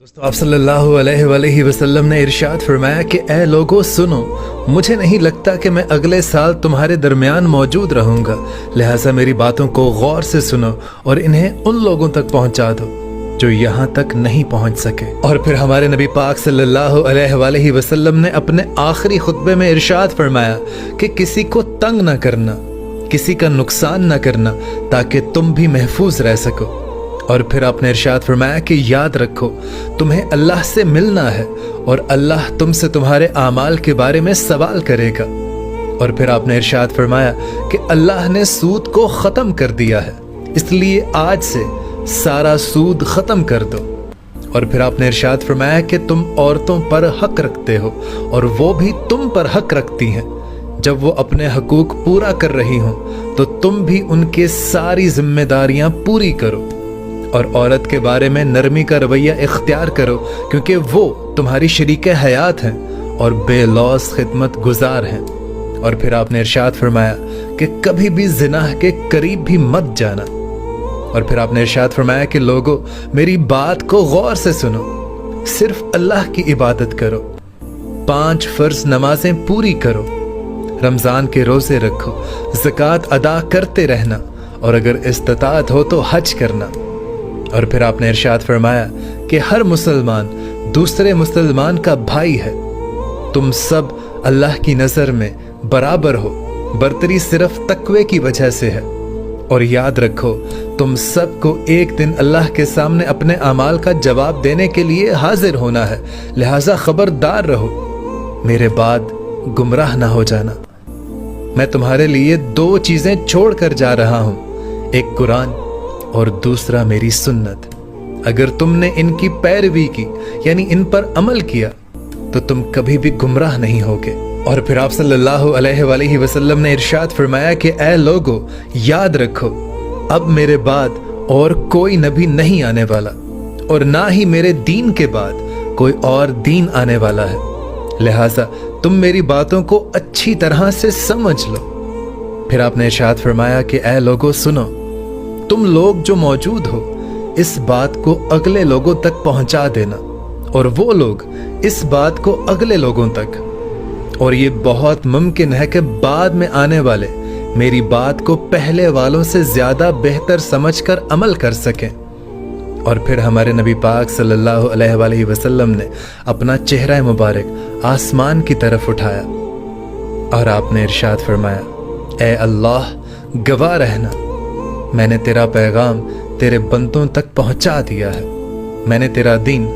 दोस्तों आप सल्लल्लाहु अलैहि वसल्लम ने इरशाद फरमाया कि ए लोगों सुनो, मुझे नहीं लगता कि मैं अगले साल तुम्हारे दरमियान मौजूद रहूंगा, लिहाजा मेरी बातों को गौर से सुनो और इन्हें उन लोगों तक पहुंचा दो जो यहाँ तक नहीं पहुंच सके। और फिर हमारे नबी पाक सल्लल्लाहु अलैहि वसल्लम ने अपने आखिरी खुतबे में इरशाद फरमाया कि किसी को तंग न करना, किसी का नुकसान न करना, ताकि तुम भी महफूज रह सको। और फिर आपने इरशाद फरमाया कि याद रखो, तुम्हें अल्लाह से मिलना है और अल्लाह तुमसे तुम्हारे आमाल के बारे में सवाल करेगा। और फिर आपने इरशाद फरमाया कि अल्लाह ने सूद को ख़त्म कर दिया है, इसलिए आज से सारा सूद ख़त्म कर दो। और फिर आपने इरशाद फरमाया कि तुम औरतों पर हक रखते हो और वो भी तुम पर हक रखती हैं। जब वो अपने हकूक पूरा कर रही हों तो तुम भी उनके सारी जिम्मेदारियां पूरी करो। और औरत के बारे में नरमी का रवैया इख्तियार करो, क्योंकि वो तुम्हारी शरीक हयात हैं और बेलौस खिदमत गुजार हैं। और फिर आपने इरशाद फरमाया कि कभी भी जिनाह के करीब भी मत जाना। और फिर आपने इरशाद फरमाया कि लोगों, मेरी बात को गौर से सुनो, सिर्फ अल्लाह की इबादत करो, 5 फर्ज नमाजें पूरी करो, रमज़ान के रोज़े रखो, ज़कात अदा करते रहना, और अगर इस्तिताअत हो तो हज करना। और फिर आपने इरशाद फरमाया कि हर मुसलमान दूसरे मुसलमान का भाई है, तुम सब अल्लाह की नज़र में बराबर हो, बरतरी सिर्फ तकवे की वजह से है। और याद रखो, तुम सबको एक दिन अल्लाह के सामने अपने अमाल का जवाब देने के लिए हाजिर होना है, लिहाजा खबरदार रहो, मेरे बाद गुमराह ना हो जाना। मैं तुम्हारे लिए 2 चीज़ें छोड़ कर जा रहा हूँ, एक कुरान और दूसरा मेरी सुन्नत। अगर तुमने इनकी पैरवी की, यानी इन पर अमल किया, तो तुम कभी भी गुमराह नहीं होगे। और फिर आप सल्लल्लाहु अलैहि वसल्लम ने इरशाद फरमाया कि ए लोगो, याद रखो, अब मेरे बाद और कोई नबी नहीं आने वाला और ना ही मेरे दीन के बाद कोई और दीन आने वाला है, लिहाजा तुम मेरी बातों को अच्छी तरह से समझ लो। फिर आपने इरशाद फरमाया कि ए लोगो सुनो, तुम लोग जो मौजूद हो इस बात को अगले लोगों तक पहुंचा देना और वो लोग इस बात को अगले लोगों तक, और ये बहुत मुमकिन है कि बाद में आने वाले मेरी बात को पहले वालों से ज्यादा बेहतर समझकर अमल कर सकें। और फिर हमारे नबी पाक सल्लल्लाहु अलैहि वसल्लम ने अपना चेहरा मुबारक आसमान की तरफ उठाया और आपने इरशाद फरमाया, ए अल्लाह, गवाह रहना, मैंने तेरा पैगाम तेरे बंदों तक पहुंचा दिया है, मैंने तेरा दीन